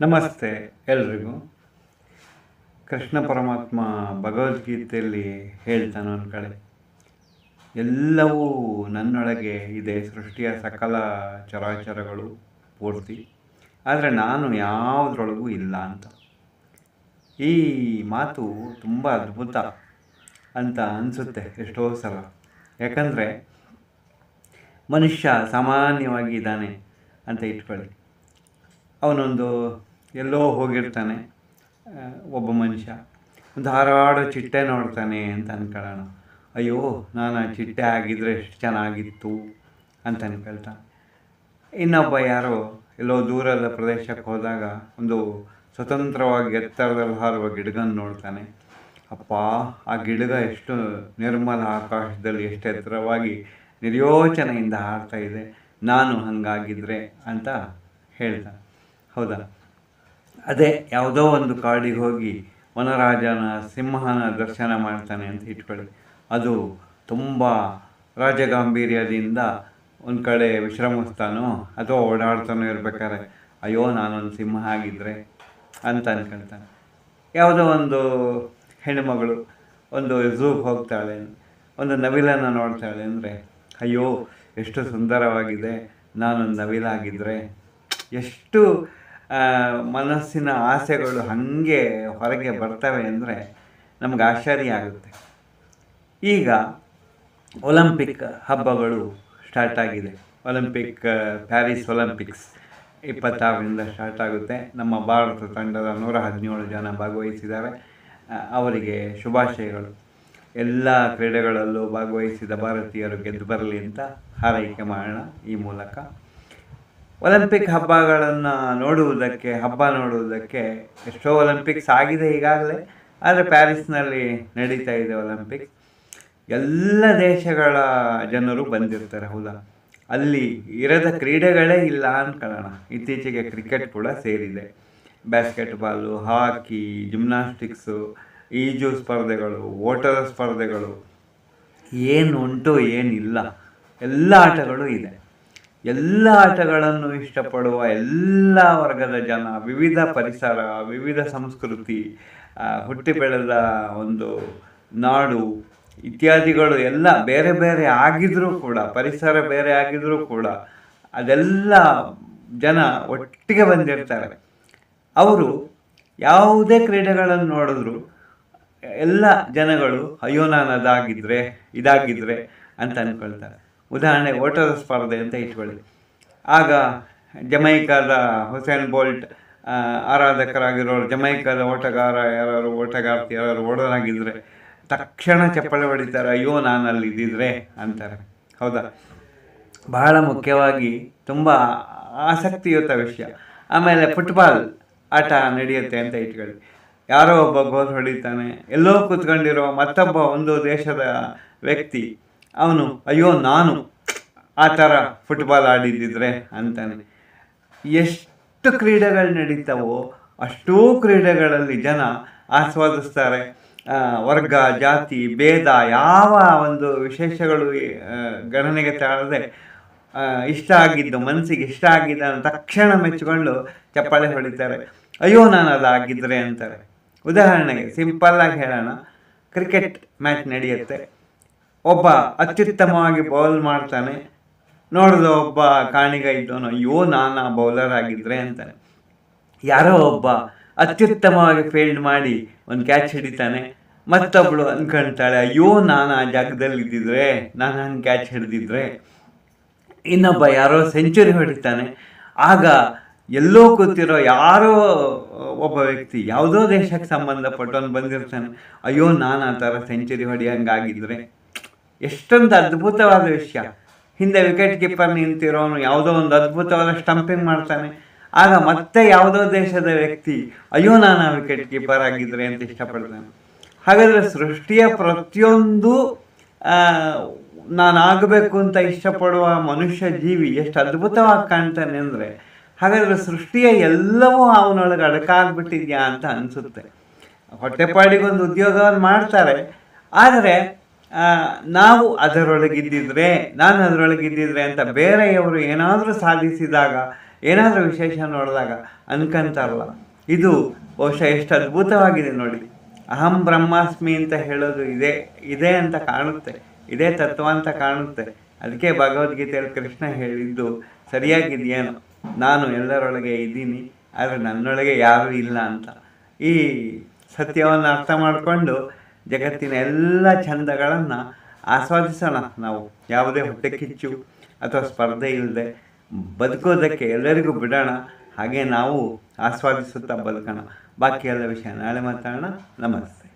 ನಮಸ್ತೆ ಎಲ್ರಿಗೂ. ಕೃಷ್ಣ ಪರಮಾತ್ಮ ಭಗವದ್ಗೀತೆಯಲ್ಲಿ ಹೇಳ್ತಾನೆ ಒಂದು ಕಡೆ, ಎಲ್ಲವೂ ನನ್ನೊಳಗೆ ಇದೆ, ಸೃಷ್ಟಿಯ ಸಕಲ ಚರಾಚರಗಳು ಪೂರ್ತಿ, ಆದರೆ ನಾನು ಯಾವುದ್ರೊಳಗೂ ಇಲ್ಲ ಅಂತ. ಈ ಮಾತು ತುಂಬ ಅದ್ಭುತ ಅಂತ ಅನಿಸುತ್ತೆ ಎಷ್ಟೋ ಸಲ. ಯಾಕಂದರೆ ಮನುಷ್ಯ ಸಾಮಾನ್ಯವಾಗಿ ಇದ್ದಾನೆ ಅಂತ ಇಟ್ಕೊಳ್ಳಿ. ಅವನೊಂದು ಎಲ್ಲೋ ಹೋಗಿರ್ತಾನೆ, ಒಬ್ಬ ಮನುಷ್ಯ ಒಂದು ಹಾರಾಡೋ ಚಿಟ್ಟೆ ನೋಡ್ತಾನೆ ಅಂತ ಅನ್ಕೊಳ್ಳೋಣ. ಅಯ್ಯೋ, ನಾನು ಆ ಚಿಟ್ಟೆ ಆಗಿದ್ರೆ ಎಷ್ಟು ಚೆನ್ನಾಗಿತ್ತು ಅಂತ ಅನ್ಕೊಳ್ತಾನೆ. ಇನ್ನೊಬ್ಬ ಯಾರೋ ಎಲ್ಲೋ ದೂರದ ಪ್ರದೇಶಕ್ಕೆ ಹೋದಾಗ ಒಂದು ಸ್ವತಂತ್ರವಾಗಿ ಎತ್ತರದಲ್ಲಿ ಹಾರುವ ಗಿಡಗನ್ನು ನೋಡ್ತಾನೆ. ಅಪ್ಪ, ಆ ಗಿಡಗ ಎಷ್ಟು ನಿರ್ಮಲ ಆಕಾಶದಲ್ಲಿ ಎಷ್ಟು ಎತ್ತರವಾಗಿ ನಿರ್ಯೋಚನೆಯಿಂದ ಹಾರ್ತಾ ಇದೆ, ನಾನು ಹಾಗಾಗಿದ್ರೆ ಅಂತ ಹೇಳ್ತಾನೆ. ಹೌದಾ? ಅದೇ ಯಾವುದೋ ಒಂದು ಕಾಡಿಗೆ ಹೋಗಿ ವನರಾಜನ ಸಿಂಹನ ದರ್ಶನ ಮಾಡ್ತಾನೆ ಅಂತ ಇಟ್ಕೊಳ್ಳಿ. ಅದು ತುಂಬ ರಾಜಗಾಂಭೀರ್ಯದಿಂದ ಒಂದು ಕಡೆ ವಿಶ್ರಮಿಸ್ತಾನೋ ಅಥವಾ ಓಡಾಡ್ತಾನೋ ಇರ್ಬೇಕಾದ್ರೆ, ಅಯ್ಯೋ ನಾನೊಂದು ಸಿಂಹ ಆಗಿದ್ರೆ ಅಂತ ಅನ್ಕೊಳ್ತಾನೆ. ಯಾವುದೋ ಒಂದು ಹೆಣ್ಣುಮಗಳು ಒಂದು ಝೂಗೆ ಹೋಗ್ತಾಳೆ, ಒಂದು ನವಿಲನ್ನು ನೋಡ್ತಾಳೆ ಅಂದರೆ, ಅಯ್ಯೋ ಎಷ್ಟು ಸುಂದರವಾಗಿದೆ, ನಾನೊಂದು ನವಿಲಾಗಿದ್ದರೆ. ಎಷ್ಟು ಮನಸ್ಸಿನ ಆಸೆಗಳು ಹಾಗೆ ಹೊರಗೆ ಬರ್ತವೆ ಅಂದರೆ ನಮ್ಗೆ ಆಶ್ಚರ್ಯ ಆಗುತ್ತೆ. ಈಗ ಒಲಿಂಪಿಕ್ ಹಬ್ಬಗಳು ಸ್ಟಾರ್ಟ್ ಆಗಿದೆ. ಪ್ಯಾರಿಸ್ ಒಲಿಂಪಿಕ್ಸ್ 26ರಿಂದ ಸ್ಟಾರ್ಟ್ ಆಗುತ್ತೆ. ನಮ್ಮ ಭಾರತ ತಂಡದ 117 ಜನ ಭಾಗವಹಿಸಿದ್ದಾರೆ. ಅವರಿಗೆ ಶುಭಾಶಯಗಳು. ಎಲ್ಲ ಕ್ರೀಡೆಗಳಲ್ಲೂ ಭಾಗವಹಿಸಿದ ಭಾರತೀಯರು ಗೆದ್ದು ಬರಲಿ ಅಂತ ಹಾರೈಕೆ ಮಾಡೋಣ ಈ ಮೂಲಕ. ಒಲಿಂಪಿಕ್ ಹಬ್ಬಗಳನ್ನು ನೋಡುವುದಕ್ಕೆ ಎಷ್ಟೋ ಒಲಿಂಪಿಕ್ಸ್ ಆಗಿದೆ ಈಗಾಗಲೇ, ಆದರೆ ಪ್ಯಾರಿಸ್ನಲ್ಲಿ ನಡೀತಾ ಇದೆ ಒಲಿಂಪಿಕ್ಸ್. ಎಲ್ಲ ದೇಶಗಳ ಜನರು ಬಂದಿರ್ತಾರೆ. ಹೌದಾ? ಅಲ್ಲಿ ಇರದ ಕ್ರೀಡೆಗಳೇ ಇಲ್ಲ ಅನ್ಕೊಳ್ಳೋಣ. ಇತ್ತೀಚೆಗೆ ಕ್ರಿಕೆಟ್ ಕೂಡ ಸೇರಿದೆ. ಬ್ಯಾಸ್ಕೆಟ್ಬಾಲು, ಹಾಕಿ, ಜಿಮ್ನಾಸ್ಟಿಕ್ಸು, ಈಜು ಸ್ಪರ್ಧೆಗಳು, ಓಟದ ಸ್ಪರ್ಧೆಗಳು, ಏನುಂಟು ಏನಿಲ್ಲ ಎಲ್ಲ ಆಟಗಳು ಇದೆ. ಎಲ್ಲ ಆಟಗಳನ್ನು ಇಷ್ಟಪಡುವ ಎಲ್ಲ ವರ್ಗದ ಜನ, ವಿವಿಧ ಪರಿಸರ, ವಿವಿಧ ಸಂಸ್ಕೃತಿ, ಹುಟ್ಟಿ ಬೆಳೆದ ಒಂದು ನಾಡು ಇತ್ಯಾದಿಗಳು ಎಲ್ಲ ಬೇರೆ ಬೇರೆ ಆಗಿದ್ರೂ ಕೂಡ, ಪರಿಸರ ಬೇರೆ ಆಗಿದ್ರೂ ಕೂಡ ಅದೆಲ್ಲ ಜನ ಒಟ್ಟಿಗೆ ಬಂದಿರ್ತಾರೆ. ಅವರು ಯಾವುದೇ ಕ್ರೀಡೆಗಳನ್ನು ನೋಡಿದ್ರು ಎಲ್ಲ ಜನಗಳು ಅಯ್ಯೋ ನಾನು ಇದಾಗಿದ್ರೆ ಅಂತ ಅಂದ್ಕೊಳ್ತಾರೆ. ಉದಾಹರಣೆಗೆ ಓಟದ ಸ್ಪರ್ಧೆ ಅಂತ ಇಟ್ಕೊಳ್ಳಿ. ಆಗ ಜಮೈಕಾದ ಹುಸೇನ್ ಬೋಲ್ಟ್ ಆರಾಧಕರಾಗಿರೋರು, ಜಮೈಕಾದ ಓಟಗಾರ್ತಿ ಯಾರು ಓಡೋರಾಗಿದ್ದರೆ ತಕ್ಷಣ ಚಪ್ಪಳೆ ಹೊಡಿತಾರೆ, ಅಯ್ಯೋ ನಾನು ಅಲ್ಲಿ ಇದ್ದಿದ್ರೆ ಅಂತಾರೆ. ಹೌದಾ? ಬಹಳ ಮುಖ್ಯವಾಗಿ ತುಂಬ ಆಸಕ್ತಿಯುತ ವಿಷಯ. ಆಮೇಲೆ ಫುಟ್ಬಾಲ್ ಆಟ ನಡೆಯುತ್ತೆ ಅಂತ ಇಟ್ಕೊಳ್ಳಿ. ಯಾರೋ ಒಬ್ಬ ಗೋಲ್ ಹೊಡಿತಾನೆ, ಎಲ್ಲೋ ಕೂತ್ಕೊಂಡಿರೋ ಮತ್ತೊಬ್ಬ ಒಂದು ದೇಶದ ವ್ಯಕ್ತಿ ಅವನು ಅಯ್ಯೋ ನಾನು ಆ ಥರ ಫುಟ್ಬಾಲ್ ಆಡಿದ್ದಿದ್ರೆ ಅಂತಾನೆ. ಎಷ್ಟು ಕ್ರೀಡೆಗಳು ನಡೀತಾವೋ ಅಷ್ಟೂ ಕ್ರೀಡೆಗಳಲ್ಲಿ ಜನ ಆಸ್ವಾದಿಸ್ತಾರೆ. ವರ್ಗ, ಜಾತಿ, ಭೇದ ಯಾವ ಒಂದು ವಿಶೇಷಗಳು ಗಣನೆಗೆ ತಾಳದೆ ಮನಸ್ಸಿಗೆ ಇಷ್ಟ ಆಗಿದ್ದ ತಕ್ಷಣ ಮೆಚ್ಚಿಕೊಂಡು ಚಪ್ಪಾಳೆ ಹೊಡಿತಾರೆ, ಅಯ್ಯೋ ನಾನು ಅದಾಗಿದ್ರೆ ಅಂತಾರೆ. ಉದಾಹರಣೆಗೆ ಸಿಂಪಲ್ಲಾಗಿ ಹೇಳೋಣ, ಕ್ರಿಕೆಟ್ ಮ್ಯಾಚ್ ನಡೆಯುತ್ತೆ. ಒಬ್ಬ ಅತ್ಯುತ್ತಮವಾಗಿ ಬೌಲ್ ಮಾಡ್ತಾನೆ, ನೋಡಿದ ಒಬ್ಬ ಕಾಣಿಗ ಇದ್ದವನು ಅಯ್ಯೋ ನಾನು ಬೌಲರ್ ಆಗಿದ್ರೆ ಅಂತಾನೆ. ಯಾರೋ ಒಬ್ಬ ಅತ್ಯುತ್ತಮವಾಗಿ ಫೀಲ್ಡ್ ಮಾಡಿ ಒಂದು ಕ್ಯಾಚ್ ಹಿಡಿತಾನೆ, ಮತ್ತೊಬ್ಬಳು ಅಂದ್ಕೊಳ್ತಾಳೆ ಅಯ್ಯೋ ನಾನು ಆ ಜಾಗದಲ್ಲಿ ಇದ್ದಿದ್ರೆ, ನಾನು ಹಂಗೆ ಕ್ಯಾಚ್ ಹಿಡಿದಿದ್ರೆ. ಇನ್ನೊಬ್ಬ ಯಾರೋ ಸೆಂಚುರಿ ಹೊಡಿತಾನೆ, ಆಗ ಎಲ್ಲೋ ಕೂತಿರೋ ಯಾರೋ ಒಬ್ಬ ವ್ಯಕ್ತಿ ಯಾವುದೋ ದೇಶಕ್ಕೆ ಸಂಬಂಧಪಟ್ಟವನು ಬಂದಿರ್ತಾನೆ, ಅಯ್ಯೋ ನಾನು ಆ ಥರ ಸೆಂಚುರಿ ಹೊಡಿಯಂಗಾಗಿದ್ರೆ. ಎಷ್ಟೊಂದು ಅದ್ಭುತವಾದ ವಿಷಯ. ಹಿಂದೆ ವಿಕೆಟ್ ಕೀಪರ್ ನಿಂತಿರೋನು ಯಾವುದೋ ಒಂದು ಅದ್ಭುತವಾದ ಸ್ಟಂಪಿಂಗ್ ಮಾಡ್ತಾನೆ, ಆಗ ಮತ್ತೆ ಯಾವುದೋ ದೇಶದ ವ್ಯಕ್ತಿ ಅಯ್ಯೋ ನಾನು ಆ ವಿಕೆಟ್ ಕೀಪರ್ ಆಗಿದ್ರೆ ಅಂತ ಇಷ್ಟಪಡ್ತಾನೆ. ಹಾಗಾದರೆ ಸೃಷ್ಟಿಯ ಪ್ರತಿಯೊಂದು ನಾನಾಗಬೇಕು ಅಂತ ಇಷ್ಟಪಡುವ ಮನುಷ್ಯ ಜೀವಿ ಎಷ್ಟು ಅದ್ಭುತವಾಗಿ ಕಾಣ್ತಾನೆ ಅಂದರೆ, ಹಾಗಾದರೆ ಸೃಷ್ಟಿಯ ಎಲ್ಲವೂ ಅವನೊಳಗೆ ಅಡಕಾಗ್ಬಿಟ್ಟಿದ್ಯಾ ಅಂತ ಅನಿಸುತ್ತೆ. ಹೊಟ್ಟೆಪಾಡಿಗೊಂದು ಉದ್ಯೋಗವನ್ನು ಮಾಡ್ತಾರೆ, ಆದರೆ ನಾವು ನಾನು ಅದರೊಳಗಿದ್ದಿದ್ರೆ ಅಂತ ಬೇರೆಯವರು ಏನಾದರೂ ಸಾಧಿಸಿದಾಗ ಏನಾದರೂ ವಿಶೇಷ ನೋಡಿದಾಗ ಅನ್ಕಂತಾರಲ್ಲ, ಇದು ಬಹುಶಃ ಎಷ್ಟು ಅದ್ಭುತವಾಗಿದೆ ನೋಡಿ. ಅಹಂ ಬ್ರಹ್ಮಾಸ್ಮಿ ಅಂತ ಹೇಳೋದು ಇದೆ ಅಂತ ಕಾಣುತ್ತೆ, ಇದೇ ತತ್ವ ಅಂತ ಕಾಣುತ್ತೆ. ಅದಕ್ಕೆ ಭಗವದ್ಗೀತೆಯಲ್ಲಿ ಕೃಷ್ಣ ಹೇಳಿದ್ದು ಸರಿಯಾಗಿದೆಯೇನೋ, ನಾನು ಎಲ್ಲರೊಳಗೆ ಇದ್ದೀನಿ, ಆದರೆ ನನ್ನೊಳಗೆ ಯಾರೂ ಇಲ್ಲ ಅಂತ. ಈ ಸತ್ಯವನ್ನು ಅರ್ಥ ಮಾಡಿಕೊಂಡು ಜಗತ್ತಿನ ಎಲ್ಲ ಚಂದಗಳನ್ನು ಆಸ್ವಾದಿಸೋಣ. ನಾವು ಯಾವುದೇ ಹೊಟ್ಟೆ ಕಿಚ್ಚು ಅಥವಾ ಸ್ಪರ್ಧೆ ಇಲ್ಲದೆ ಬದುಕೋದಕ್ಕೆ ಎಲ್ಲರಿಗೂ ಬಿಡೋಣ. ಹಾಗೆ ನಾವು ಆಸ್ವಾದಿಸುತ್ತಾ ಬದುಕೋಣ. ಬಾಕಿ ಎಲ್ಲ ವಿಷಯ ನಾಳೆ ಮಾತಾಡೋಣ. ನಮಸ್ತೆ.